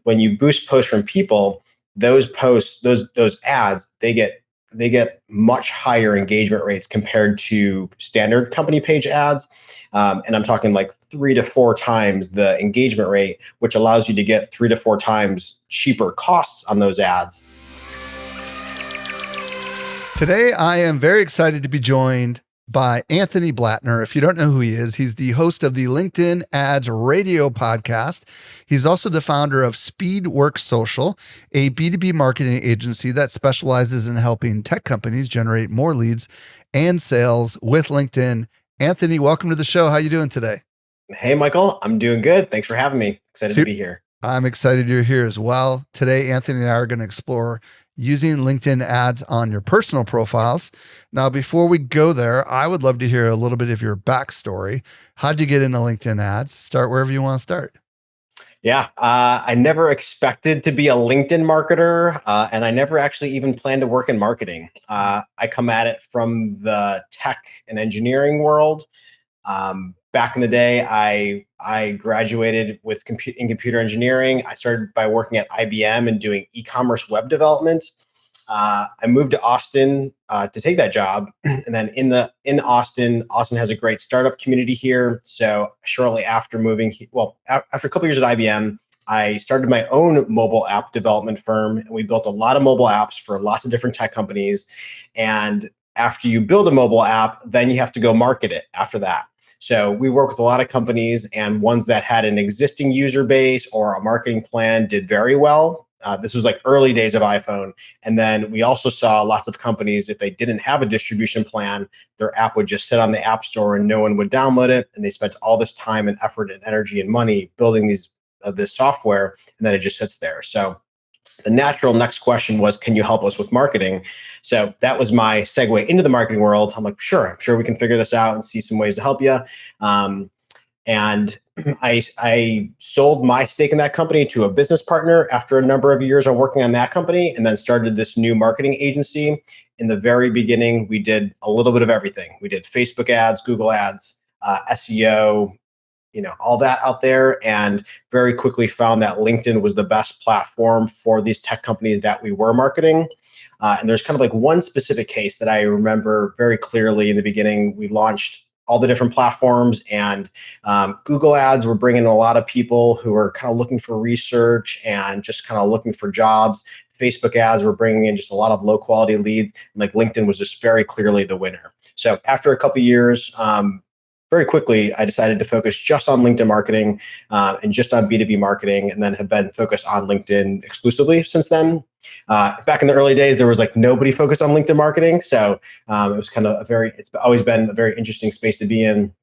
when you boost posts from people, those posts, those ads, they get much higher engagement rates compared to standard company page ads. And I'm talking like 3 to 4 times the engagement rate, which allows you to get 3 to 4 times cheaper costs on those ads. Today, I am very excited to be joined by Anthony Blattner. If you don't know who he is, he's the host of the LinkedIn Ads Radio podcast. He's also the founder of Speedworks Social, a B2B marketing agency that specializes in helping tech companies generate more leads and sales with LinkedIn. Anthony, welcome to the show. How are you doing today? Hey, Michael, I'm doing good. Thanks for having me. Excited to be here. I'm excited you're here as well. Today, Anthony and I are going to explore using LinkedIn ads on your personal profiles. Now, before we go there, I would love to hear a little bit of your backstory. How'd you get into LinkedIn ads? Start wherever you want to start. Yeah, I never expected to be a LinkedIn marketer, and I never actually even planned to work in marketing. I come at it from the tech and engineering world. Back in the day, I graduated with in computer engineering. I started by working at IBM and doing e-commerce web development. I moved to Austin to take that job, and then in Austin has a great startup community here. So shortly after moving, after a couple years at IBM, I started my own mobile app development firm, and we built a lot of mobile apps for lots of different tech companies. And after you build a mobile app, then you have to go market it after that. So we work with a lot of companies, and ones that had an existing user base or a marketing plan did very well. This was like early days of iPhone. And then we also saw lots of companies, if they didn't have a distribution plan, their app would just sit on the app store and no one would download it. And they spent all this time and effort and energy and money building this software, and then it just sits there. So the natural next question was, can you help us with marketing? So that was my segue into the marketing world. I'm like, I'm sure we can figure this out and see some ways to help you. And I sold my stake in that company to a business partner after a number of years of working on that company, and then started this new marketing agency. In the very beginning, we did a little bit of everything. We did Facebook ads, Google ads, SEO, all that out there, and very quickly found that LinkedIn was the best platform for these tech companies that we were marketing. And there's kind of like one specific case that I remember very clearly in the beginning. We launched all the different platforms, and Google ads were bringing a lot of people who were kind of looking for research and just kind of looking for jobs. Facebook ads were bringing in just a lot of low quality leads. And like LinkedIn was just very clearly the winner. So after a couple of years, very quickly, I decided to focus just on LinkedIn marketing and just on B2B marketing, and then have been focused on LinkedIn exclusively since then. Back in the early days, there was like nobody focused on LinkedIn marketing. So it was kind of it's always been a very interesting space to be in.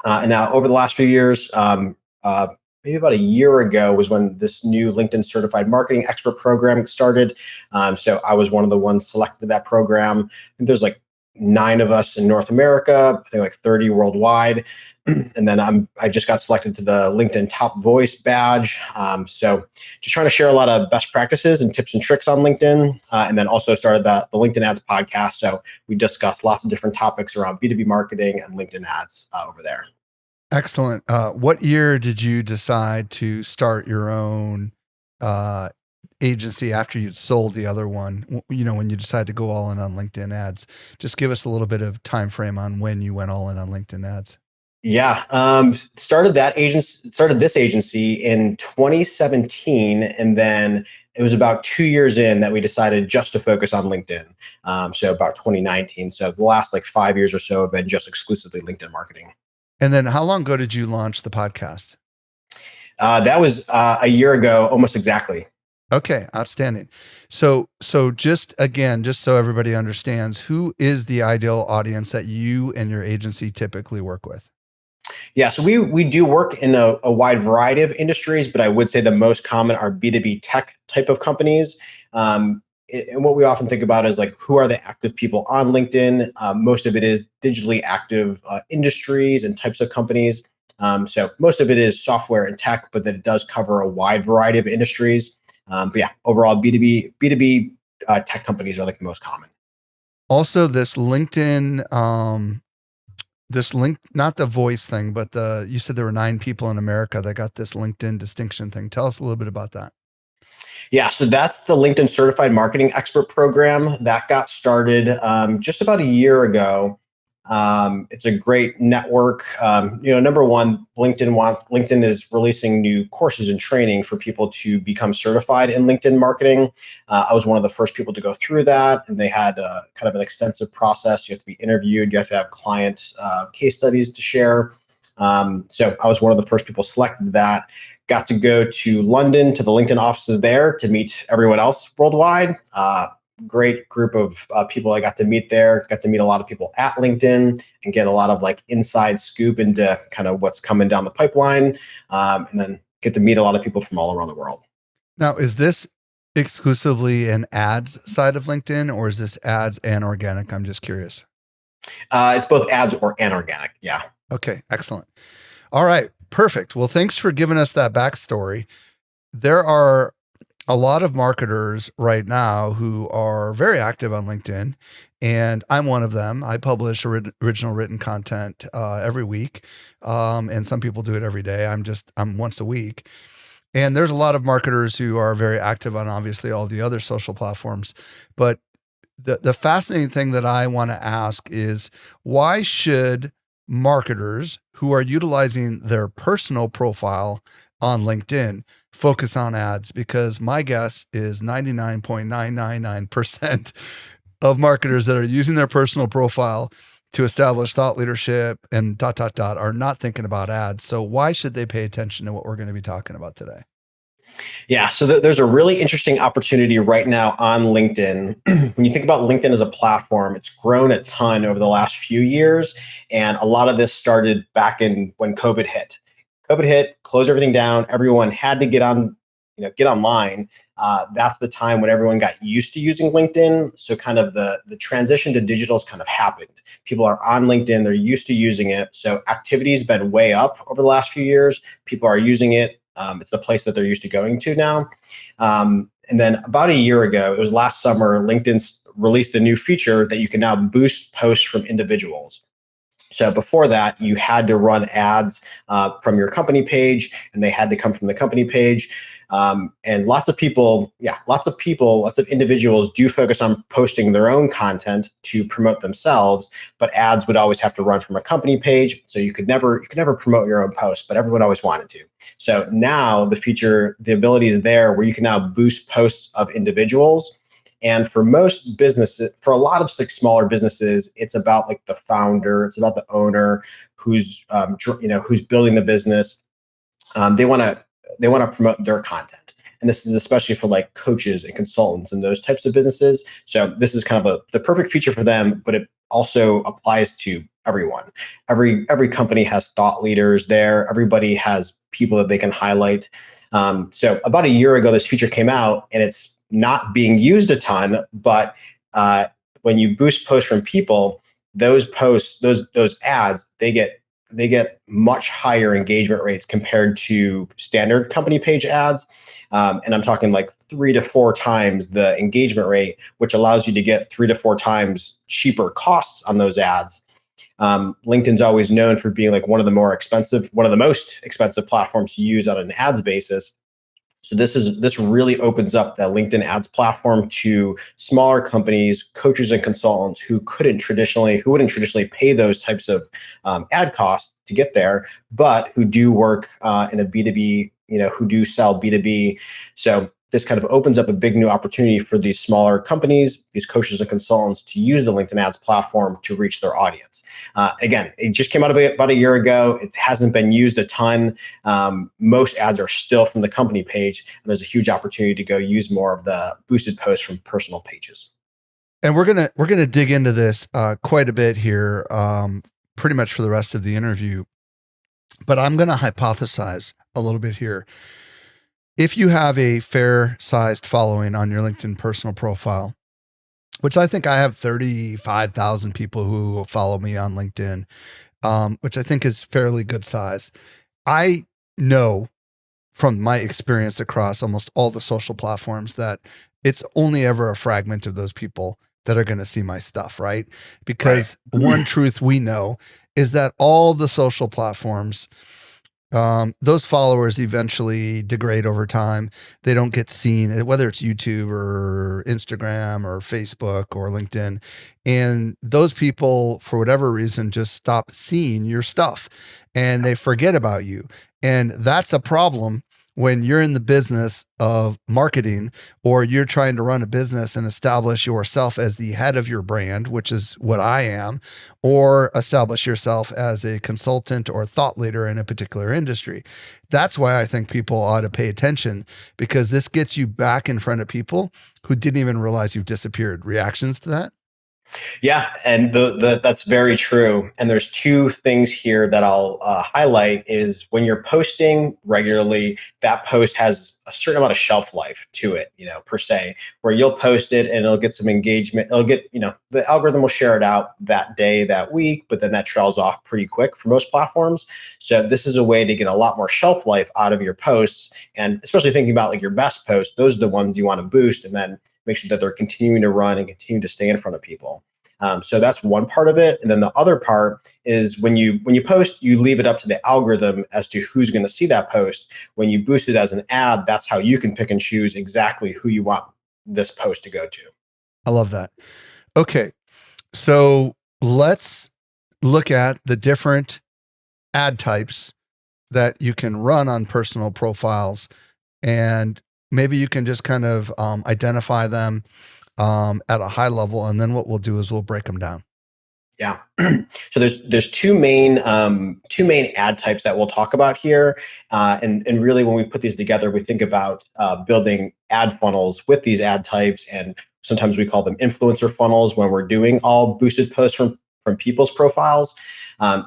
And now over the last few years, maybe about a year ago was when this new LinkedIn Certified Marketing Expert program started. So I was one of the ones selected to that program. I think there's like 9 of us in North America, I think like 30 worldwide. And then I just got selected to the LinkedIn Top Voice badge. So just trying to share a lot of best practices and tips and tricks on LinkedIn. And then also started the LinkedIn Ads podcast. So we discuss lots of different topics around B2B marketing and LinkedIn ads over there. Excellent. What year did you decide to start your own agency after you'd sold the other one? When you decided to go all in on LinkedIn ads, just give us a little bit of time frame on when you went all in on LinkedIn ads. Yeah, started this agency in 2017, and then it was about 2 years in that we decided just to focus on LinkedIn. So about 2019. So the last like 5 years or so have been just exclusively LinkedIn marketing. And then how long ago did you launch the podcast? That was a year ago, almost exactly. Okay, outstanding. So just so everybody understands, who is the ideal audience that you and your agency typically work with? Yeah, so we do work in a wide variety of industries, but I would say the most common are B2B tech type of companies. And what we often think about is like, who are the active people on LinkedIn? Most of it is digitally active industries and types of companies. So most of it is software and tech, but then it does cover a wide variety of industries. But yeah, overall B2B tech companies are like the most common. Also, this LinkedIn, not the voice thing, but you said there were 9 people in America that got this LinkedIn distinction thing. Tell us a little bit about that. Yeah, so that's the LinkedIn Certified Marketing Expert Program that got started just about a year ago. It's a great network. Number one, LinkedIn is releasing new courses and training for people to become certified in LinkedIn marketing. I was one of the first people to go through that, and they had kind of an extensive process. You have to be interviewed. You have to have client case studies to share. So I was one of the first people selected that. Got to go to London to the LinkedIn offices there to meet everyone else worldwide. Great group of people I got to meet there. Got to meet a lot of people at LinkedIn and get a lot of like inside scoop into kind of what's coming down the pipeline, and then get to meet a lot of people from all around the world. Now, is this exclusively an ads side of LinkedIn, or is this ads and organic? I'm just curious. It's both ads and organic. Yeah. Okay, excellent. All right, perfect. Well, thanks for giving us that backstory. There are a lot of marketers right now who are very active on LinkedIn, and I'm one of them. I publish original written content every week, and some people do it every day. I'm once a week. And there's a lot of marketers who are very active on obviously all the other social platforms. But the fascinating thing that I want to ask is, why should marketers who are utilizing their personal profile on LinkedIn focus on ads? Because my guess is 99.999% of marketers that are using their personal profile to establish thought leadership and ... are not thinking about ads. So why should they pay attention to what we're going to be talking about today? Yeah, so there's a really interesting opportunity right now on LinkedIn. When you think about LinkedIn as a platform, it's grown a ton over the last few years. And a lot of this started back in when COVID hit. COVID hit, closed everything down. Everyone had to get online. That's the time when everyone got used to using LinkedIn. So kind of the transition to digital has kind of happened. People are on LinkedIn, they're used to using it. So activity's been way up over the last few years. People are using it. It's the place that they're used to going to now. And then about a year ago, it was last summer, LinkedIn released a new feature that you can now boost posts from individuals. So before that, you had to run ads from your company page, and they had to come from the company page. And lots of individuals do focus on posting their own content to promote themselves, but ads would always have to run from a company page. So you could never promote your own post, but everyone always wanted to. So now the ability is there where you can now boost posts of individuals. And for most businesses, for a lot of smaller businesses, it's about like the founder, it's about the owner who's building the business. They want to promote their content, and this is especially for like coaches and consultants and those types of businesses. So this is kind of the perfect feature for them, but it also applies to everyone. Every company has thought leaders there. Everybody has people that they can highlight. So about a year ago, this feature came out, and it's not being used a ton, but when you boost posts from people, those posts, those ads, they get much higher engagement rates compared to standard company page ads. And I'm talking like 3 to 4 times the engagement rate, which allows you to get 3 to 4 times cheaper costs on those ads. LinkedIn's always known for being like one of the most expensive platforms to use on an ads basis. So this really opens up the LinkedIn ads platform to smaller companies, coaches and consultants who wouldn't traditionally pay those types of ad costs to get there, but who do work in a B2B, who do sell B2B. So this kind of opens up a big new opportunity for these smaller companies, these coaches and consultants, to use the LinkedIn ads platform to reach their audience. Again, it just came out about a year ago. It hasn't been used a ton. Most ads are still from the company page, and there's a huge opportunity to go use more of the boosted posts from personal pages. And we're gonna dig into this quite a bit here, pretty much for the rest of the interview. But I'm gonna hypothesize a little bit here. If you have a fair-sized following on your LinkedIn personal profile, which I think I have 35,000 people who follow me on LinkedIn, which I think is fairly good size. I know from my experience across almost all the social platforms that it's only ever a fragment of those people that are going to see my stuff, right? Because one truth we know is that all the social platforms those followers eventually degrade over time. They don't get seen, whether it's YouTube or Instagram or Facebook or LinkedIn. And those people, for whatever reason, just stop seeing your stuff and they forget about you. And that's a problem when you're in the business of marketing, or you're trying to run a business and establish yourself as the head of your brand, which is what I am, or establish yourself as a consultant or thought leader in a particular industry. That's why I think people ought to pay attention, because this gets you back in front of people who didn't even realize you've disappeared. Reactions to that? Yeah, and that's very true. And there's two things here that I'll highlight is when you're posting regularly, that post has a certain amount of shelf life to it, per se, where you'll post it and it'll get some engagement. It'll get, the algorithm will share it out that day, that week, but then that trails off pretty quick for most platforms. So this is a way to get a lot more shelf life out of your posts. And especially thinking about like your best posts, those are the ones you want to boost and then make sure that they're continuing to run and continue to stay in front of people. So that's one part of it. And then the other part is when you post, you leave it up to the algorithm as to who's going to see that post. When you boost it as an ad, that's how you can pick and choose exactly who you want this post to go to. I love that. Okay. So let's look at the different ad types that you can run on personal profiles, and maybe you can just kind of identify them at a high level, and then what we'll do is we'll break them down. Yeah. So there's two main ad types that we'll talk about here, and really when we put these together, we think about building ad funnels with these ad types, and sometimes we call them influencer funnels when we're doing all boosted posts from people's profiles.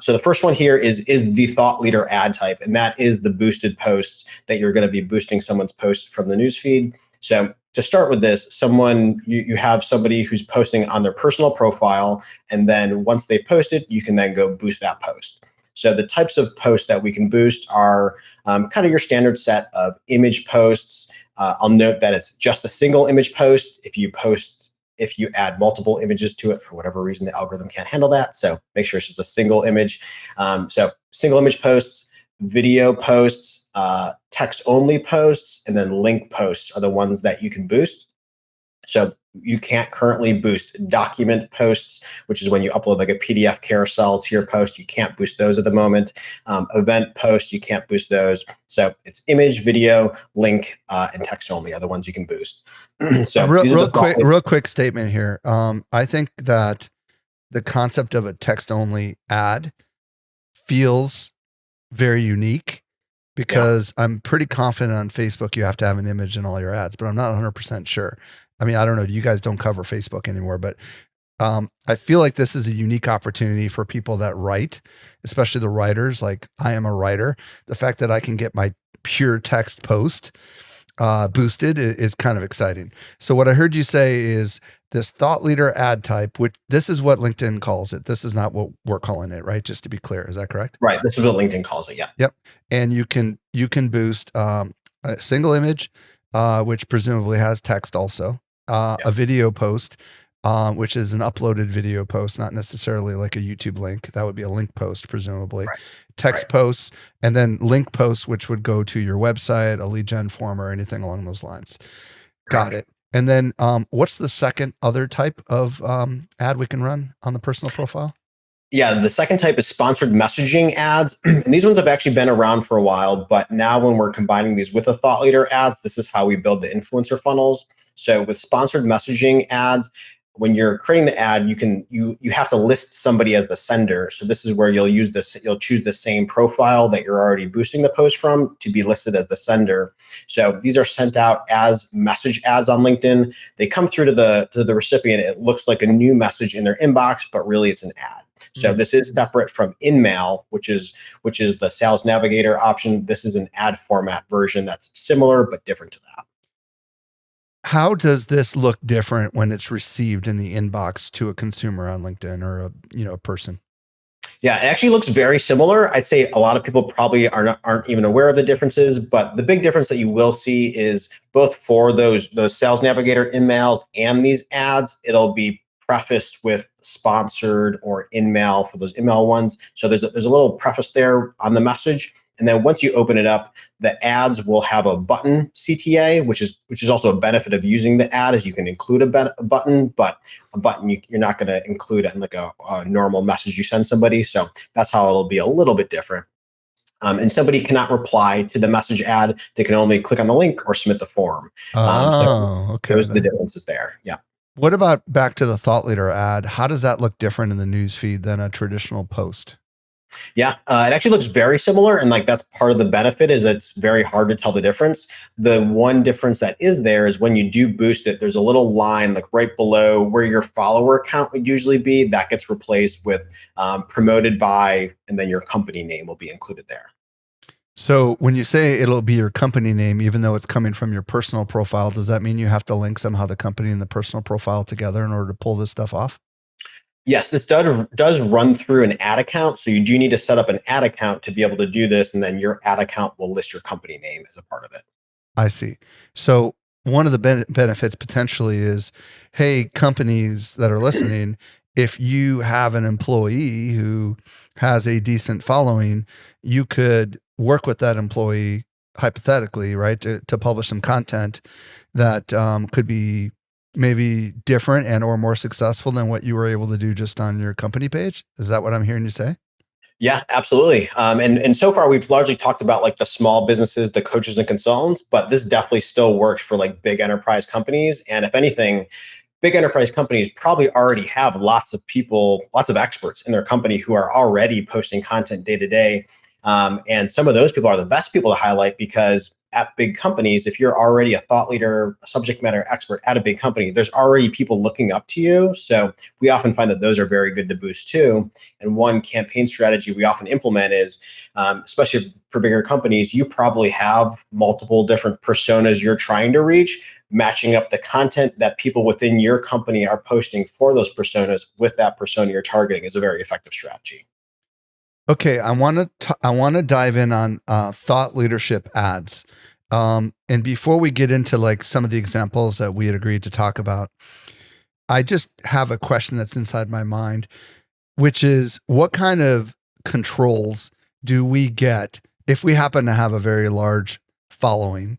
So the first one here is the thought leader ad type, and that is the boosted posts that you're going to be boosting someone's post from the newsfeed. So to start with this, you have somebody who's posting on their personal profile, and then once they post it, you can then go boost that post. So the types of posts that we can boost are kind of your standard set of image posts. I'll note that it's just a single image post. If you add multiple images to it, for whatever reason, the algorithm can't handle that. So make sure it's just a single image. So single image posts, video posts, text only posts, and then link posts are the ones that you can boost. So you can't currently boost document posts, which is when you upload like a PDF carousel to your post. You can't boost those at the moment. Event posts, you can't boost those. So it's image, video, link, and text only are the ones you can boost. So real quick statement here. I think that the concept of a text only ad feels very unique, because I'm pretty confident on Facebook you have to have an image in all your ads, but I'm not 100% sure. I mean, I don't know. You guys don't cover Facebook anymore, but I feel like this is a unique opportunity for people that write, especially the writers. Like I am a writer. The fact that I can get my pure text post boosted is kind of exciting. So what I heard you say is this thought leader ad type, which this is what LinkedIn calls it. This is not what we're calling it, right? Just to be clear. Is that correct? Right. This is what LinkedIn calls it. Yeah. Yep. And you can boost a single image, which presumably has text also, a video post, which is an uploaded video post, not necessarily like a YouTube link. That would be a link post, presumably. Right. Text posts, and then link posts, which would go to your website, a lead gen form, or anything along those lines. Got it. And then what's the second other type of ad we can run on the personal profile? Yeah, the second type is sponsored messaging ads. And these ones have actually been around for a while, but now when we're combining these with the thought leader ads, this is how we build the influencer funnels. So with sponsored messaging ads, when you're creating the ad, you have to list somebody as the sender. So this is where you'll choose the same profile that you're already boosting the post from to be listed as the sender. So these are sent out as message ads on LinkedIn. They come through to the recipient. It looks like a new message in their inbox, but really it's an ad. So this is separate from InMail, which is the Sales Navigator option. This is an ad format version that's similar but different to that. How does this look different when it's received in the inbox to a consumer on LinkedIn or a person? Yeah, it actually looks very similar. I'd say a lot of people probably aren't even aware of the differences, but the big difference that you will see is both for those Sales Navigator InMails and these ads, it'll be prefaced with sponsored or InMail for those InMail ones. So there's a little preface there on the message. And then once you open it up, the ads will have a button CTA, which is also a benefit of using the ad, is you can include a button, but a button you're not going to include in like a normal message you send somebody. So that's how it'll be a little bit different. And somebody cannot reply to the message ad. They can only click on the link or submit the form. So Okay. those are the differences there. Yeah. What about back to the thought leader ad? How does that look different in the newsfeed than a traditional post? Yeah, it actually looks very similar, and like that's part of the benefit is it's very hard to tell the difference. The one difference that is there is when you do boost it, there's a little line like right below where your follower count would usually be. That gets replaced with promoted by, and then your company name will be included there. So when you say it'll be your company name, even though it's coming from your personal profile, does that mean you have to link somehow the company and the personal profile together in order to pull this stuff off? Yes, this does run through an ad account. So you do need to set up an ad account to be able to do this. And then your ad account will list your company name as a part of it. I see. So one of the benefits potentially is, hey, companies that are listening, if you have an employee who has a decent following, you could work with that employee hypothetically, right, to publish some content that could be maybe different and or more successful than what you were able to do just on your company page. Is that what I'm hearing you say? Yeah, absolutely. And so far we've largely talked about like the small businesses, the coaches and consultants, but this definitely still works for like big enterprise companies. And if anything, big enterprise companies probably already have lots of people, lots of experts in their company who are already posting content day to day. And some of those people are the best people to highlight because at big companies, if you're already a thought leader, a subject matter expert at a big company, there's already people looking up to you. So we often find that those are very good to boost too. And one campaign strategy we often implement is, especially for bigger companies, you probably have multiple different personas you're trying to reach. Matching up the content that people within your company are posting for those personas with that persona you're targeting is a very effective strategy. Okay, I want to dive in on thought leadership ads. And before we get into like some of the examples that we had agreed to talk about, I just have a question that's inside my mind, which is what kind of controls do we get if we happen to have a very large following?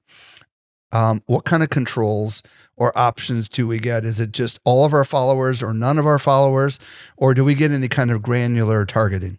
What kind of controls or options do we get? Is it just all of our followers or none of our followers, or do we get any kind of granular targeting?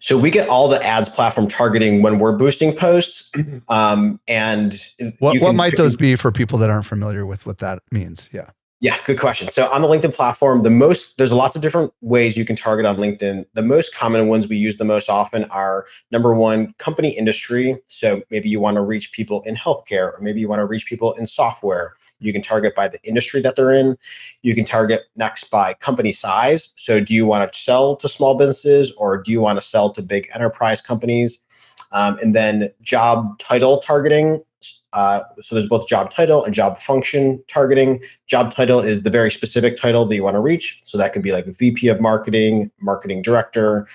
So we get all the ads platform targeting when we're boosting posts. And what might those be for people that aren't familiar with what that means? Yeah. Yeah, good question. So on the LinkedIn platform, there's lots of different ways you can target on LinkedIn. The most common ones we use the most often are number one, company industry. So maybe you want to reach people in healthcare, or maybe you want to reach people in software. You can target by the industry that they're in. You can target next by company size. So do you want to sell to small businesses or do you want to sell to big enterprise companies? And then job title targeting. So there's both job title and job function targeting. Job title is the very specific title that you want to reach. So that could be like a VP of marketing, marketing director,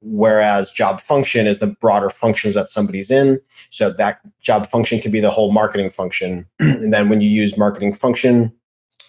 whereas job function is the broader functions that somebody's in. So that job function could be the whole marketing function. And then when you use marketing function,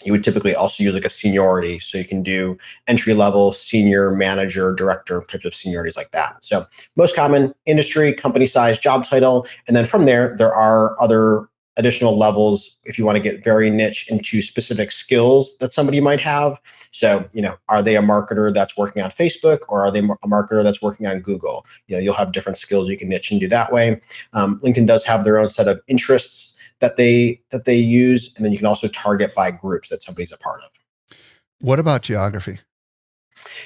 you would typically also use like a seniority. So you can do entry level, senior, manager, director types of seniorities like that. So most common industry, company size, job title. And then from there are other additional levels if you want to get very niche into specific skills that somebody might have. So, are they a marketer that's working on Facebook or are they a marketer that's working on Google? You'll have different skills you can niche and do that way. LinkedIn does have their own set of interests that they use, and then you can also target by groups that somebody's a part of. What about geography?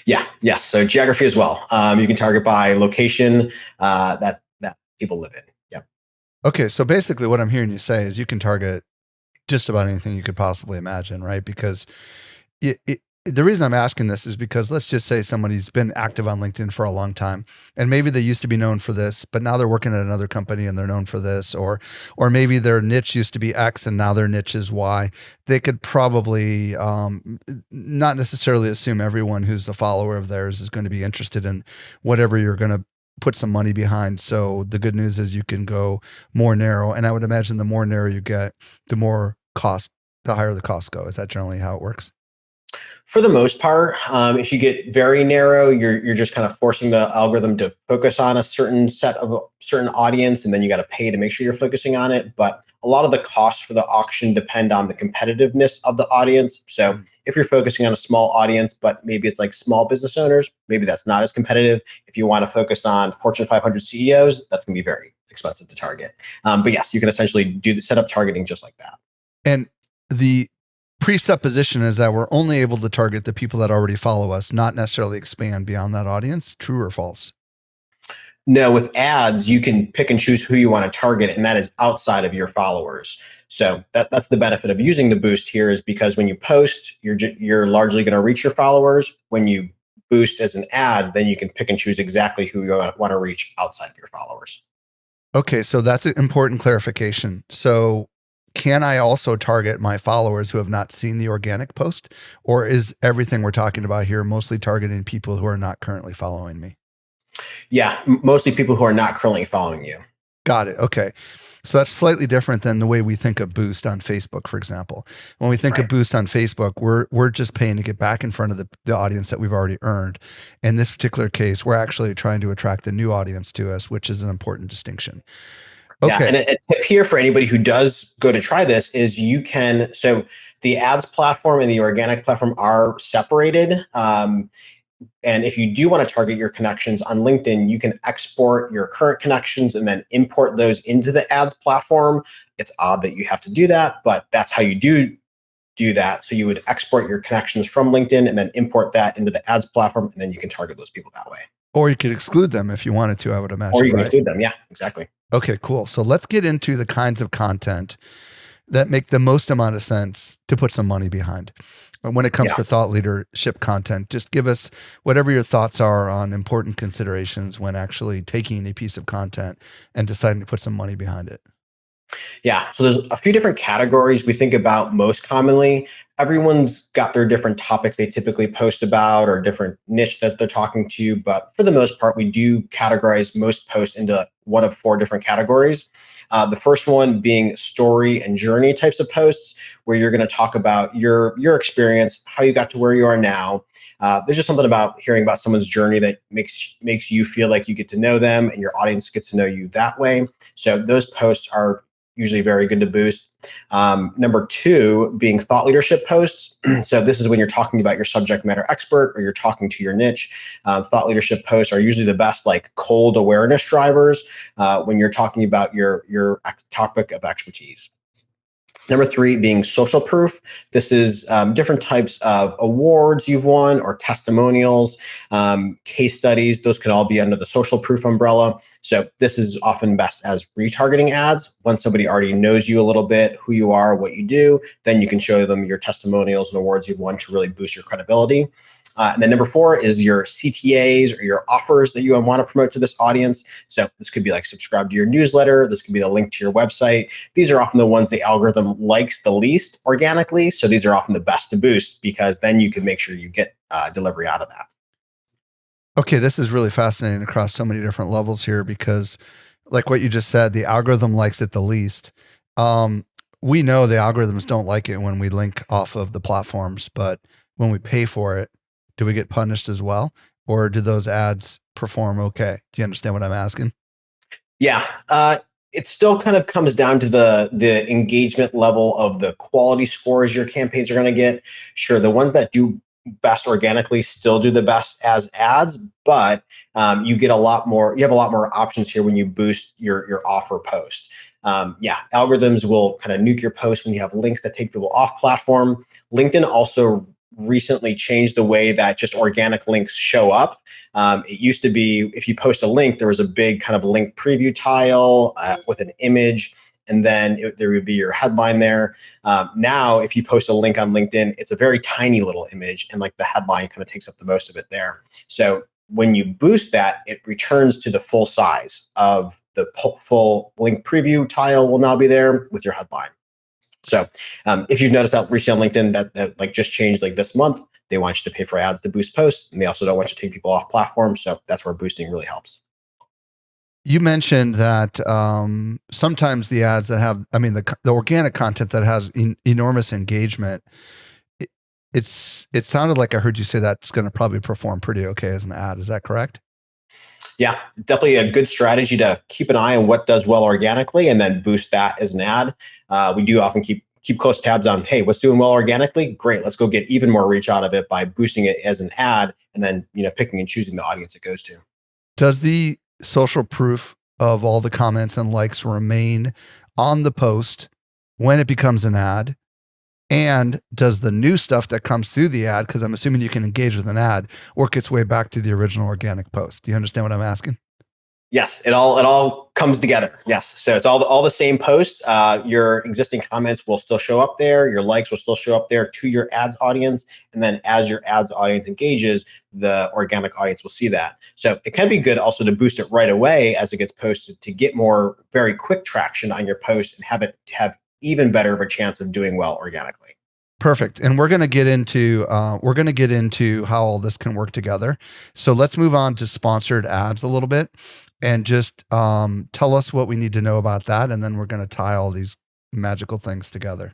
Yes. So geography as well. You can target by location that people live in. Yep. Okay, so basically, what I'm hearing you say is you can target just about anything you could possibly imagine, right? Because the reason I'm asking this is because let's just say somebody's been active on LinkedIn for a long time, and maybe they used to be known for this, but now they're working at another company and they're known for this, or maybe their niche used to be X and now their niche is Y. They could probably not necessarily assume everyone who's a follower of theirs is going to be interested in whatever you're going to put some money behind. So the good news is you can go more narrow, and I would imagine the more narrow you get, the higher the costs go. Is that generally how it works? For the most part, if you get very narrow, you're just kind of forcing the algorithm to focus on a certain set of a certain audience, and then you got to pay to make sure you're focusing on it. But a lot of the costs for the auction depend on the competitiveness of the audience. So if you're focusing on a small audience, but maybe it's like small business owners, maybe that's not as competitive. If you want to focus on Fortune 500 CEOs, that's going to be very expensive to target. But yes, you can essentially set up targeting just like that. And the presupposition is that we're only able to target the people that already follow us, not necessarily expand beyond that audience. True or false? No, with ads, you can pick and choose who you want to target, and that is outside of your followers. So that's the benefit of using the boost here, is because when you post, you're largely going to reach your followers. When you boost as an ad, then you can pick and choose exactly who you want to reach outside of your followers. Okay, so that's an important clarification. So can I also target my followers who have not seen the organic post, or is everything we're talking about here mostly targeting people who are not currently following me? Yeah, mostly people who are not currently following you. Got it. Okay. So that's slightly different than the way we think of boost on Facebook, for example. When we think of boost on Facebook, we're just paying to get back in front of the audience that we've already earned. In this particular case, we're actually trying to attract a new audience to us, which is an important distinction. Okay. Yeah, and a tip here for anybody who does go to try this is so the ads platform and the organic platform are separated. And if you do want to target your connections on LinkedIn, you can export your current connections and then import those into the ads platform. It's odd that you have to do that, but that's how you do that. So you would export your connections from LinkedIn and then import that into the ads platform, and then you can target those people that way. Or you could exclude them if you wanted to, I would imagine. Or you can include them. Yeah, exactly. Okay, cool. So let's get into the kinds of content that make the most amount of sense to put some money behind. When it comes to thought leadership content, just give us whatever your thoughts are on important considerations when actually taking a piece of content and deciding to put some money behind it. Yeah. So there's a few different categories we think about most commonly. Everyone's got their different topics they typically post about or different niche that they're talking to. But for the most part, we do categorize most posts into one of four different categories. The first one being story and journey types of posts, where you're going to talk about your experience, how you got to where you are now. There's just something about hearing about someone's journey that makes you feel like you get to know them and your audience gets to know you that way. So those posts are usually very good to boost. Number two being thought leadership posts. So this is when you're talking about your subject matter expert or you're talking to your niche. Thought leadership posts are usually the best like cold awareness drivers when you're talking about your topic of expertise. Number three being social proof. This is different types of awards you've won or testimonials, case studies. Those can all be under the social proof umbrella. So this is often best as retargeting ads. Once somebody already knows you a little bit, who you are, what you do, then you can show them your testimonials and awards you've won to really boost your credibility. And then number four is your CTAs or your offers that you want to promote to this audience. So this could be like subscribe to your newsletter. This could be the link to your website. These are often the ones the algorithm likes the least organically. So these are often the best to boost because then you can make sure you get delivery out of that. Okay, this is really fascinating across so many different levels here because like what you just said, the algorithm likes it the least. We know the algorithms don't like it when we link off of the platforms, but when we pay for it, do we get punished as well? Or do those ads perform okay? Do you understand what I'm asking? Yeah. It still kind of comes down to the engagement level of the quality scores your campaigns are going to get. Sure, the ones that do best organically still do the best as ads, but you have a lot more options here when you boost your offer post. Algorithms will kind of nuke your post when you have links that take people off platform. LinkedIn also recently changed the way that just organic links show up. It used to be if you post a link, there was a big kind of link preview tile with an image, and then there would be your headline there. Now, if you post a link on LinkedIn, it's a very tiny little image, and like the headline kind of takes up the most of it there. So when you boost that, it returns to the full size of the full link preview tile will now be there with your headline. So if you've noticed that recently on LinkedIn that like just changed like this month, they want you to pay for ads to boost posts, and they also don't want you to take people off platform. So that's where boosting really helps. You mentioned that sometimes the ads that have, the organic content that has enormous engagement, it sounded like I heard you say that's going to probably perform pretty okay as an ad. Is that correct? Yeah, definitely a good strategy to keep an eye on what does well organically and then boost that as an ad. We do often keep close tabs on, hey, what's doing well organically? Great, let's go get even more reach out of it by boosting it as an ad and then picking and choosing the audience it goes to. Does the social proof of all the comments and likes remain on the post when it becomes an ad? And does the new stuff that comes through the ad, because I'm assuming you can engage with an ad, work its way back to the original organic post? Do you understand what I'm asking? Yes, it all comes together. Yes, so it's all the same post. Your existing comments will still show up there. Your likes will still show up there to your ads audience, and then as your ads audience engages, the organic audience will see that. So it can be good also to boost it right away as it gets posted to get more very quick traction on your post and have even better of a chance of doing well organically. Perfect. And we're going to get into how all this can work together. So let's move on to sponsored ads a little bit and just tell us what we need to know about that. And then we're going to tie all these magical things together.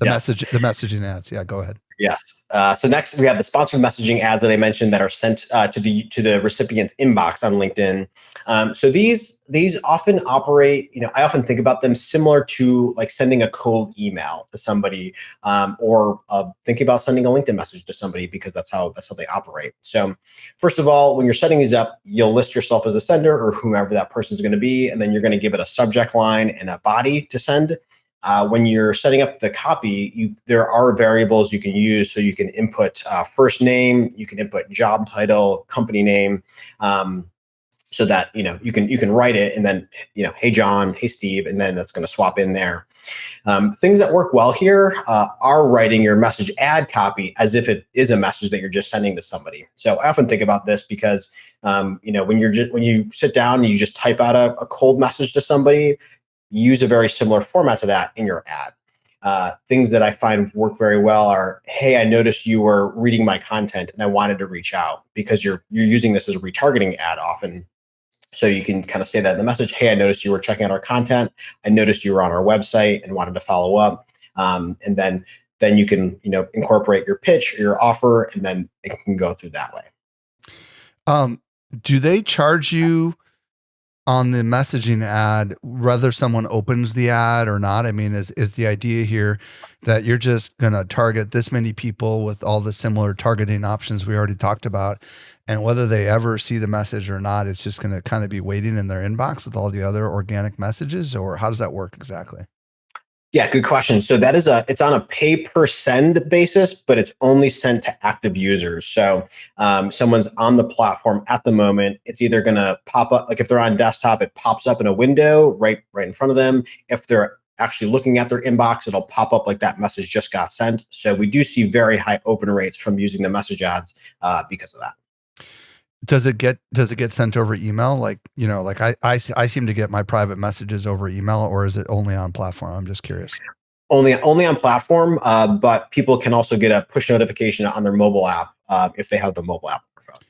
The messaging ads. Yeah, go ahead. Yes. So next we have the sponsored messaging ads that I mentioned that are sent to the recipient's inbox on LinkedIn. So these often operate, I often think about them similar to like sending a cold email to somebody, or thinking about sending a LinkedIn message to somebody, because that's how they operate. So first of all, when you're setting these up, you'll list yourself as a sender or whomever that person's going to be, and then you're going to give it a subject line and a body to send. When you're setting up the copy, there are variables you can use. So you can input first name, you can input job title, company name, so that you can write it, and then hey John, hey Steve, and then that's going to swap in there. Things that work well here are writing your message ad copy as if it is a message that you're just sending to somebody. So I often think about this because when you sit down and you just type out a cold message to somebody, use a very similar format to that in your ad. Things that I find work very well are, hey, I noticed you were reading my content and I wanted to reach out, because you're using this as a retargeting ad often. So you can kind of say that in the message, hey, I noticed you were checking out our content. I noticed you were on our website and wanted to follow up. And then you can, incorporate your pitch or your offer, and then it can go through that way. Do they charge you on the messaging ad, whether someone opens the ad or not? I mean, is the idea here that you're just going to target this many people with all the similar targeting options we already talked about, and whether they ever see the message or not, it's just going to kind of be waiting in their inbox with all the other organic messages? Or how does that work exactly? Yeah, good question. So that is it's on a pay per send basis, but it's only sent to active users. So someone's on the platform at the moment, it's either going to pop up, like if they're on desktop, it pops up in a window right in front of them. If they're actually looking at their inbox, it'll pop up like that message just got sent. So we do see very high open rates from using the message ads because of that. Does it get sent over email? Like, like I seem to get my private messages over email, or is it only on platform? I'm just curious. Only on platform, but people can also get a push notification on their mobile app if they have the mobile app on their phone.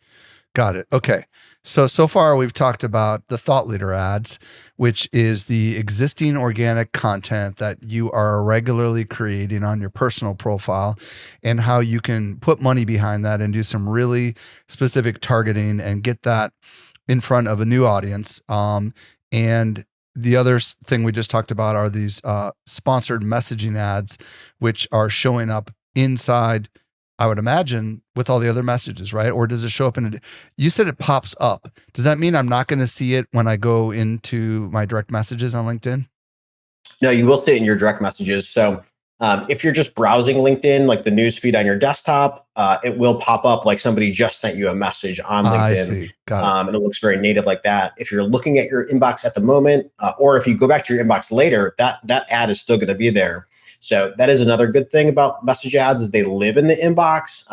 Got it. Okay. So far we've talked about the thought leader ads, which is the existing organic content that you are regularly creating on your personal profile, and how you can put money behind that and do some really specific targeting and get that in front of a new audience. And the other thing we just talked about are these sponsored messaging ads, which are showing up inside, I would imagine, with all the other messages, right? Or does it show up you said it pops up. Does that mean I'm not going to see it when I go into my direct messages on LinkedIn? No, you will see it in your direct messages. So if you're just browsing LinkedIn, like the news feed on your desktop, it will pop up like somebody just sent you a message on LinkedIn. I see. Got it. And it looks very native like that. If you're looking at your inbox at the moment, or if you go back to your inbox later, that ad is still going to be there. So that is another good thing about message ads, is they live in the inbox.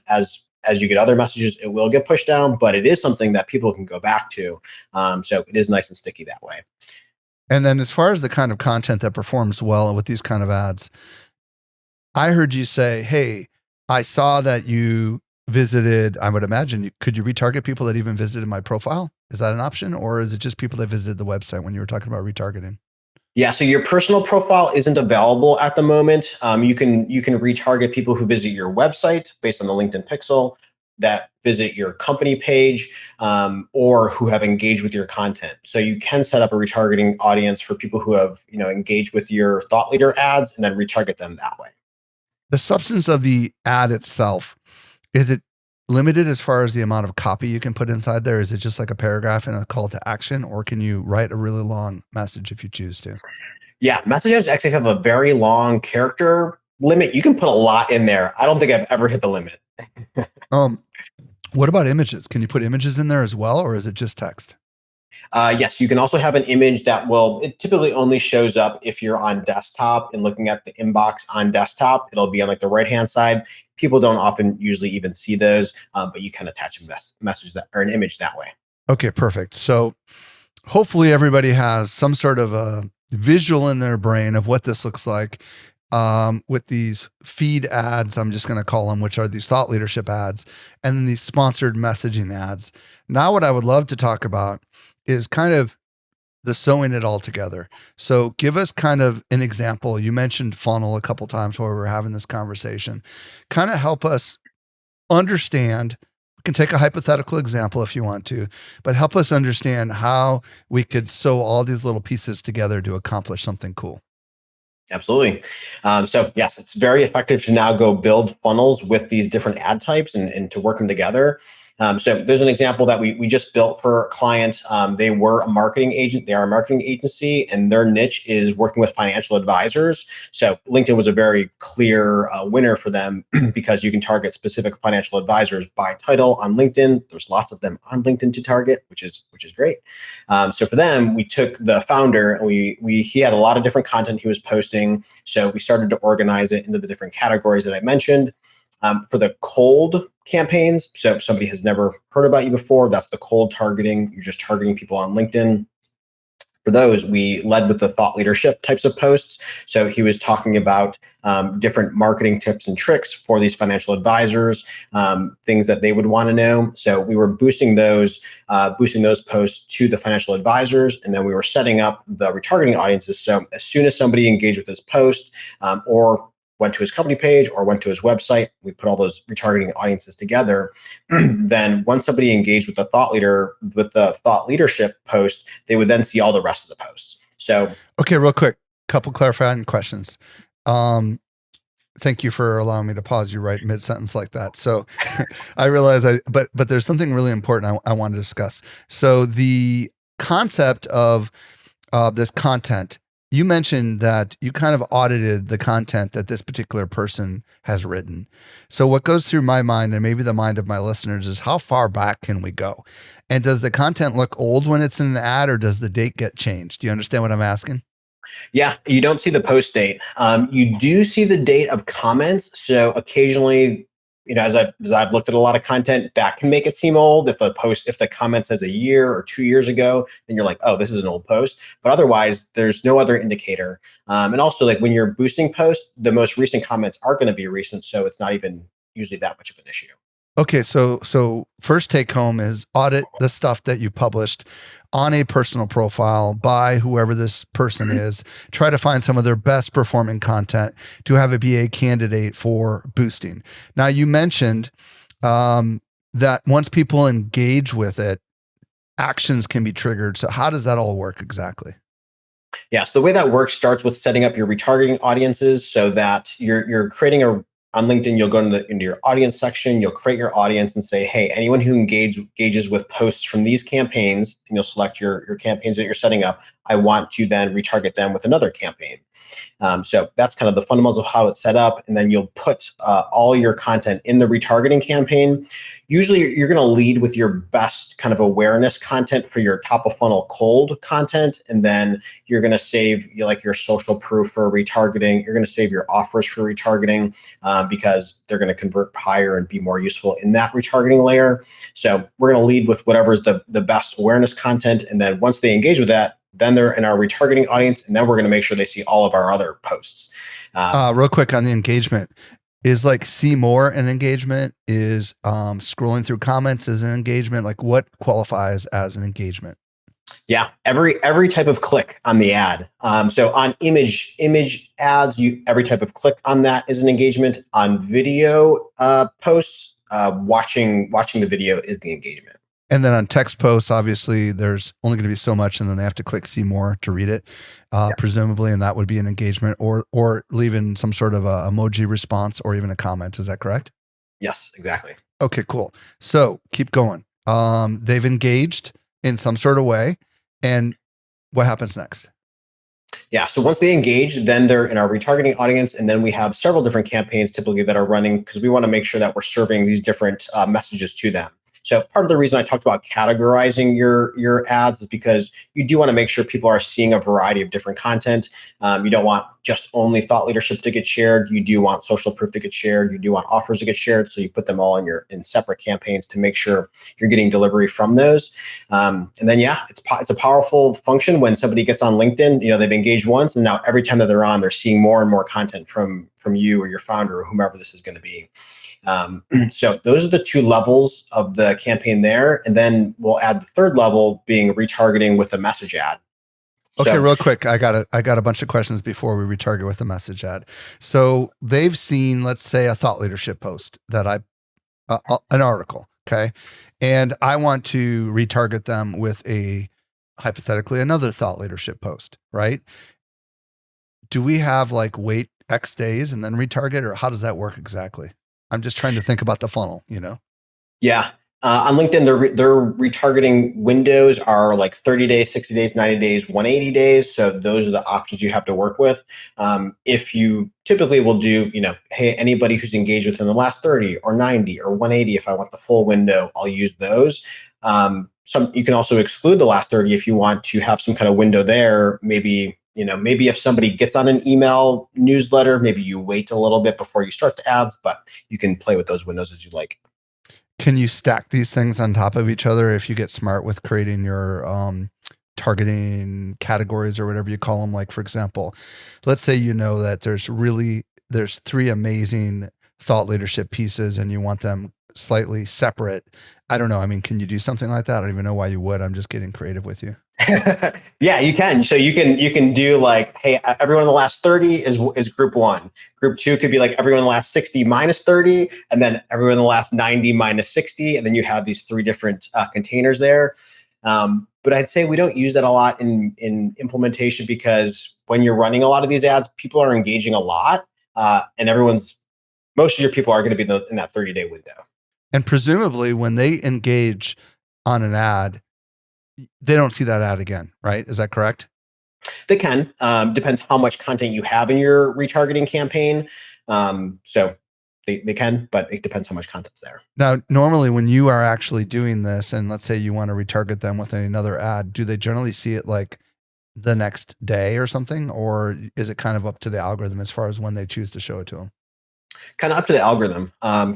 As you get other messages, it will get pushed down, but it is something that people can go back to. So it is nice and sticky that way. And then as far as the kind of content that performs well with these kind of ads, I heard you say, hey, I saw that you visited, I would imagine, could you retarget people that even visited my profile? Is that an option? Or is it just people that visited the website when you were talking about retargeting? Yeah, so your personal profile isn't available at the moment. You can retarget people who visit your website based on the LinkedIn Pixel, that visit your company page, or who have engaged with your content. So you can set up a retargeting audience for people who have engaged with your thought leader ads, and then retarget them that way. The substance of the ad itself, is it limited as far as the amount of copy you can put inside there? Is it just like a paragraph and a call to action, or can you write a really long message if you choose to? Yeah, messages actually have a very long character limit. You can put a lot in there. I don't think I've ever hit the limit. Um, what about images? Can you put images in there as well, or is it just text? Yes, you can also have an image that it typically only shows up if you're on desktop and looking at the inbox on desktop. It'll be on like the right-hand side. People don't often usually even see those, but you can attach a message that or an image that way. Okay, perfect. So hopefully everybody has some sort of a visual in their brain of what this looks like with these feed ads, I'm just going to call them, which are these thought leadership ads, and then these sponsored messaging ads. Now, what I would love to talk about is kind of the sewing it all together. So give us kind of an example. You mentioned funnel a couple times while we were having this conversation. Kind of help us understand. We can take a hypothetical example if you want to, but help us understand how we could sew all these little pieces together to accomplish something cool. Absolutely. So yes, it's very effective to now go build funnels with these different ad types and to work them together. So there's an example that we just built for a client. They were a marketing agent. They are a marketing agency, and their niche is working with financial advisors. So LinkedIn was a very clear winner for them because you can target specific financial advisors by title on LinkedIn. There's lots of them on LinkedIn to target, which is great. So for them, we took the founder and he had a lot of different content he was posting. So we started to organize it into the different categories that I mentioned. For the cold campaigns, so if somebody has never heard about you before, that's the cold targeting. You're just targeting people on LinkedIn. For those, we led with the thought leadership types of posts. So he was talking about different marketing tips and tricks for these financial advisors, things that they would want to know. So we were boosting those posts to the financial advisors, and then we were setting up the retargeting audiences. So as soon as somebody engaged with this post, or went to his company page or went to his website, we put all those retargeting audiences together. Then once somebody engaged with the thought leadership post, they would then see all the rest of the posts. So, okay, real quick, couple clarifying questions. Thank you for allowing me to pause you right mid-sentence like that. So I realize but there's something really important I want to discuss. So the concept of this content, you mentioned that you kind of audited the content that this particular person has written. So what goes through my mind, and maybe the mind of my listeners, is how far back can we go? And does the content look old when it's in an ad, or does the date get changed? Do you understand what I'm asking? Yeah, you don't see the post date. You do see the date of comments. So occasionally, as I've looked at a lot of content, that can make it seem old. If the comment says a year or 2 years ago, then you're like, oh, this is an old post. But otherwise, there's no other indicator. And also, like when you're boosting posts, the most recent comments are going to be recent, so it's not even usually that much of an issue. Okay, so first take home is audit the stuff that you published on a personal profile by whoever this person is. Try to find some of their best performing content to have it be a candidate for boosting. Now, you mentioned that once people engage with it, actions can be triggered. So how does that all work exactly? Yes, the way that works starts with setting up your retargeting audiences so that you're creating on LinkedIn, you'll go into your audience section, you'll create your audience and say, hey, anyone who engages with posts from these campaigns, and you'll select your campaigns that you're setting up, I want to then retarget them with another campaign. So that's kind of the fundamentals of how it's set up. And then you'll put all your content in the retargeting campaign. Usually you're going to lead with your best kind of awareness content for your top of funnel cold content. And then you're going to save your social proof for retargeting. You're going to save your offers for retargeting because they're going to convert higher and be more useful in that retargeting layer. So we're going to lead with whatever's the best awareness content. And then once they engage with that, then they're in our retargeting audience, and then we're going to make sure they see all of our other posts. Real quick on the engagement, is like see more an engagement? Is scrolling through comments as an engagement? Like what qualifies as an engagement? Yeah, every type of click on the ad. So on image ads, every type of click on that is an engagement. On video posts, watching the video is the engagement. And then on text posts, obviously, there's only going to be so much, and then they have to click see more to read it, presumably, and that would be an engagement, or leaving some sort of a emoji response or even a comment. Is that correct? Yes, exactly. Okay, cool. So keep going. They've engaged in some sort of way, and what happens next? Yeah. So once they engage, then they're in our retargeting audience. And then we have several different campaigns typically that are running because we want to make sure that we're serving these different messages to them. So part of the reason I talked about categorizing your ads is because you do want to make sure people are seeing a variety of different content. You don't want just only thought leadership to get shared. You do want social proof to get shared. You do want offers to get shared. So you put them all in separate campaigns to make sure you're getting delivery from those. And then it's a powerful function when somebody gets on LinkedIn. They've engaged once, and now every time that they're on, they're seeing more and more content from you or your founder or whomever this is going to be. So those are the two levels of the campaign there. And then we'll add the third level being retargeting with a message ad. Okay, real quick. I got a bunch of questions before we retarget with the message ad. So they've seen, let's say, a thought leadership post that an article. Okay. And I want to retarget them with hypothetically another thought leadership post, right? Do we have wait X days and then retarget, or how does that work exactly? I'm just trying to think about the funnel, Yeah. On LinkedIn, their retargeting windows are 30 days, 60 days, 90 days, 180 days. So those are the options you have to work with. If you typically will do, hey, anybody who's engaged within the last 30 or 90 or 180, if I want the full window, I'll use those. You can also exclude the last 30 if you want to have some kind of window there. Maybe if somebody gets on an email newsletter, maybe you wait a little bit before you start the ads, but you can play with those windows as you like. Can you stack these things on top of each other if you get smart with creating your targeting categories or whatever you call them? Like, for example, let's say that there's three amazing thought leadership pieces and you want them slightly separate. I don't know. I mean, can you do something like that? I don't even know why you would. I'm just getting creative with you. Yeah, you can. So you can do hey, everyone in the last 30 is group one. Group two could be everyone in the last 60 minus 30, and then everyone in the last 90 minus 60, and then you have these three different containers there. But I'd say we don't use that a lot in implementation because when you're running a lot of these ads, people are engaging a lot, and most of your people are going to be in that 30-day window. And presumably, when they engage on an ad, they don't see that ad again, right? Is that correct? They can. Depends how much content you have in your retargeting campaign. So they can, but it depends how much content's there. Now, normally when you are actually doing this, and let's say you want to retarget them with another ad, do they generally see it the next day or something? Or is it kind of up to the algorithm as far as when they choose to show it to them? Kind of up to the algorithm.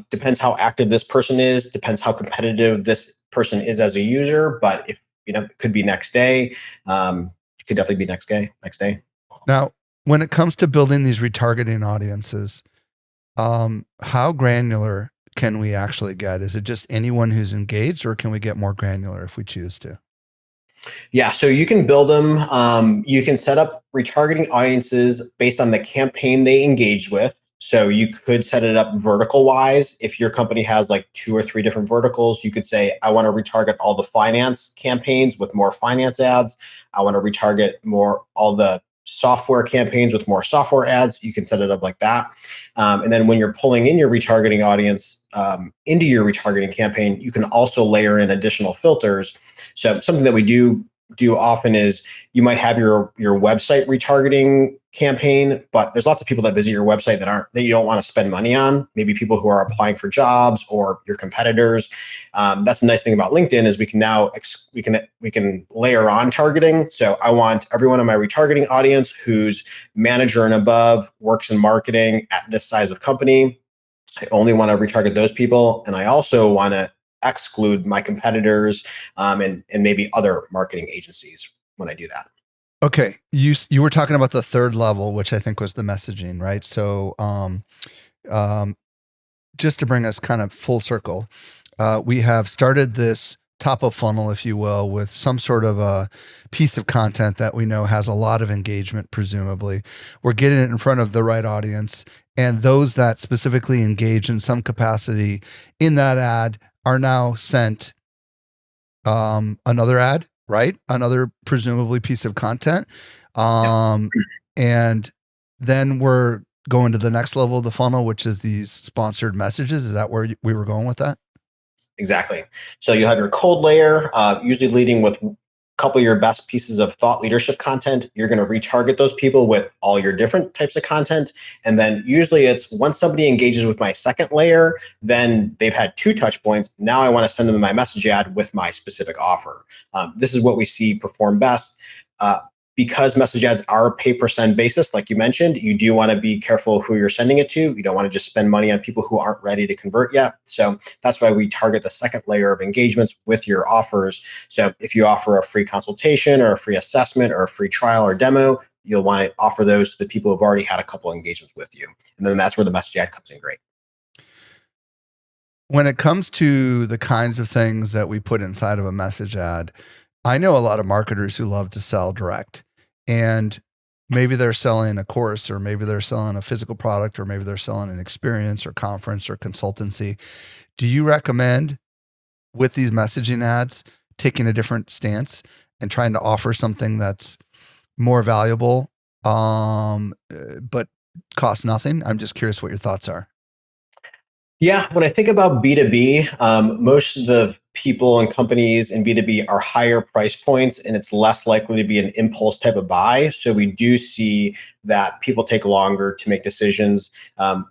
Depends how active this person is, depends how competitive this person is as a user, but if it could be next day. It could definitely be next day. Now, when it comes to building these retargeting audiences, how granular can we actually get? Is it just anyone who's engaged, or can we get more granular if we choose to? Yeah, so you can build them. You can set up retargeting audiences based on the campaign they engaged with. So you could set it up vertical wise. If your company has 2 or 3 different verticals, you could say, I want to retarget all the finance campaigns with more finance ads. I want to retarget all the software campaigns with more software ads. You can set it up like that. And then when you're pulling in your retargeting audience into your retargeting campaign, you can also layer in additional filters. So something that we do often is you might have your website retargeting campaign, but there's lots of people that visit your website that you don't want to spend money on. Maybe people who are applying for jobs or your competitors. That's the nice thing about LinkedIn is we can now we can layer on targeting. So I want everyone in my retargeting audience who's manager and above, works in marketing at this size of company. I only want to retarget those people, and I also want to exclude my competitors and maybe other marketing agencies when I do that. Okay. You were talking about the third level, which I think was the messaging, right? So just to bring us kind of full circle, we have started this top of funnel, if you will, with some sort of a piece of content that we know has a lot of engagement, presumably. We're getting it in front of the right audience, and those that specifically engage in some capacity in that ad are now sent another ad, right? Another presumably piece of content. And then we're going to the next level of the funnel, which is these sponsored messages. Is that where we were going with that? Exactly. So you have your cold layer, usually leading with a couple of your best pieces of thought leadership content. You're going to retarget those people with all your different types of content. And then usually it's once somebody engages with my second layer, then they've had 2 touch points. Now I want to send them my message ad with my specific offer. This is what we see perform best. Because message ads are a pay per send basis, like you mentioned, you do want to be careful who you're sending it to. You don't want to just spend money on people who aren't ready to convert yet. So that's why we target the second layer of engagements with your offers. So if you offer a free consultation or a free assessment or a free trial or demo, you'll want to offer those to the people who've already had a couple of engagements with you. And then that's where the message ad comes in great. When it comes to the kinds of things that we put inside of a message ad, I know a lot of marketers who love to sell direct. And maybe they're selling a course, or maybe they're selling a physical product, or maybe they're selling an experience or conference or consultancy. Do you recommend with these messaging ads taking a different stance and trying to offer something that's more valuable, but costs nothing? I'm just curious what your thoughts are. Yeah, when I think about B2B, most of the people and companies in B2B are higher price points, and it's less likely to be an impulse type of buy. So we do see that people take longer to make decisions,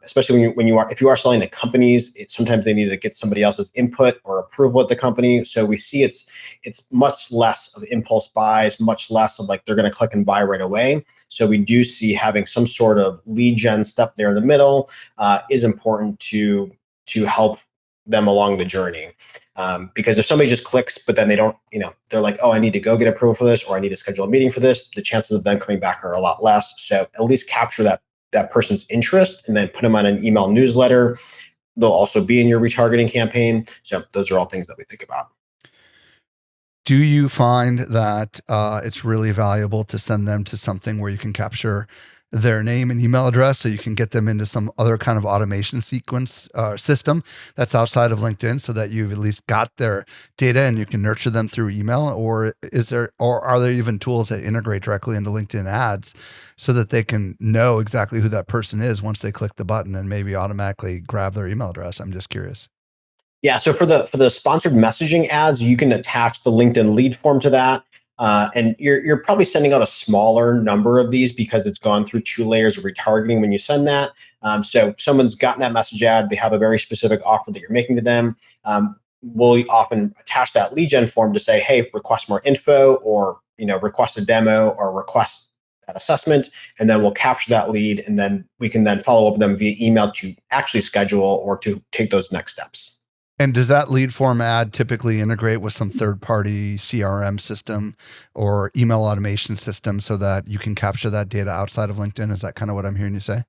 especially if you are selling to companies. Sometimes they need to get somebody else's input or approval at the company. So we see it's much less of impulse buys, much less of like they're going to click and buy right away. So we do see having some sort of lead gen step there in the middle is important to help them along the journey. Because if somebody just clicks, but then they don't, they're like, oh, I need to go get approval for this, or I need to schedule a meeting for this, the chances of them coming back are a lot less. So at least capture that person's interest and then put them on an email newsletter. They'll also be in your retargeting campaign. So those are all things that we think about. Do you find that it's really valuable to send them to something where you can capture their name and email address so you can get them into some other kind of automation sequence system that's outside of LinkedIn, so that you've at least got their data and you can nurture them through email? Or are there even tools that integrate directly into LinkedIn ads so that they can know exactly who that person is once they click the button and maybe automatically grab their email address? I'm just curious. Yeah, so for the sponsored messaging ads, you can attach the LinkedIn lead form to that. And you're probably sending out a smaller number of these because it's gone through 2 layers of retargeting when you send that. So someone's gotten that message ad, they have a very specific offer that you're making to them. We'll often attach that lead gen form to say, hey, request more info, or request a demo, or request that assessment, and then we'll capture that lead, and then we can then follow up with them via email to actually schedule or to take those next steps. And does that lead form ad typically integrate with some third-party CRM system or email automation system so that you can capture that data outside of LinkedIn? Is that kind of what I'm hearing you say?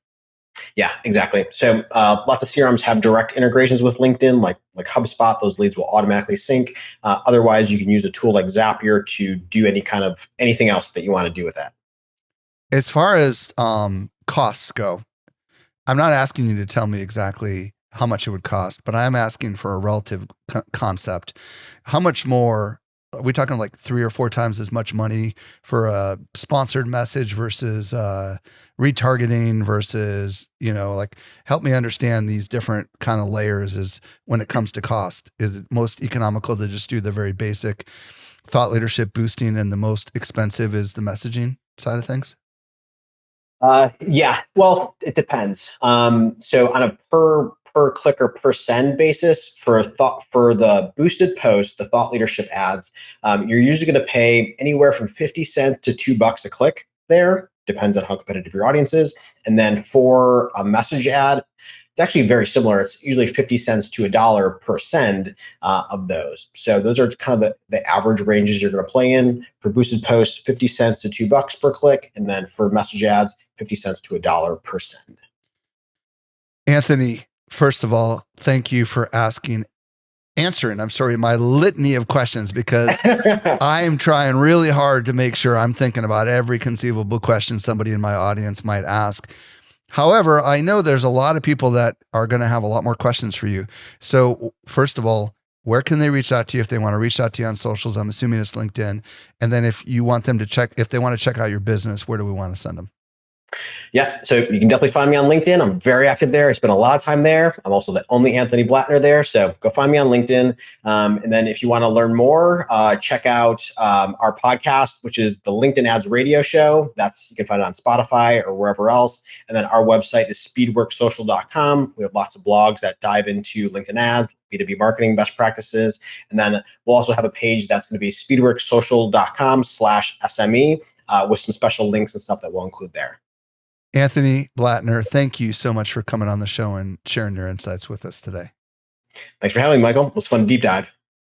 Yeah, exactly. So lots of CRMs have direct integrations with LinkedIn, like HubSpot. Those leads will automatically sync. Otherwise, you can use a tool like Zapier to do anything else that you want to do with that. As far as costs go, I'm not asking you to tell me exactly how much it would cost, but I'm asking for a relative concept. How much more? Are we talking like 3 or 4 times as much money for a sponsored message versus retargeting versus, help me understand these different kind of layers is when it comes to cost. Is it most economical to just do the very basic thought leadership boosting, and the most expensive is the messaging side of things? Yeah, well, it depends. So on a per click or per send basis for the boosted post, the thought leadership ads, you're usually going to pay anywhere from 50 cents to $2 a click there. Depends on how competitive your audience is. And then for a message ad, it's actually very similar. It's usually 50 cents to $1 per send of those. So those are kind of the average ranges you're going to play in. For boosted posts, 50 cents to $2 per click. And then for message ads, 50 cents to $1 per send. Anthony, first of all, thank you for asking answering, my litany of questions, because I am trying really hard to make sure I'm thinking about every conceivable question somebody in my audience might ask. However, I know there's a lot of people that are going to have a lot more questions for you. So first of all, where can they reach out to you if they want to reach out to you on socials? I'm assuming it's LinkedIn. And then if you want them to if they want to check out your business, where do we want to send them? Yeah, so you can definitely find me on LinkedIn. I'm very active there. I spend a lot of time there. I'm also the only Anthony Blattner there. So go find me on LinkedIn. And then if you want to learn more, check out our podcast, which is the LinkedIn Ads Radio Show. You can find it on Spotify or wherever else. And then our website is speedworksocial.com. We have lots of blogs that dive into LinkedIn ads, B2B marketing best practices. And then we'll also have a page that's going to be speedworksocial.com/SME with some special links and stuff that we'll include there. Anthony Blattner, thank you so much for coming on the show and sharing your insights with us today. Thanks for having me, Michael. It was a fun deep dive.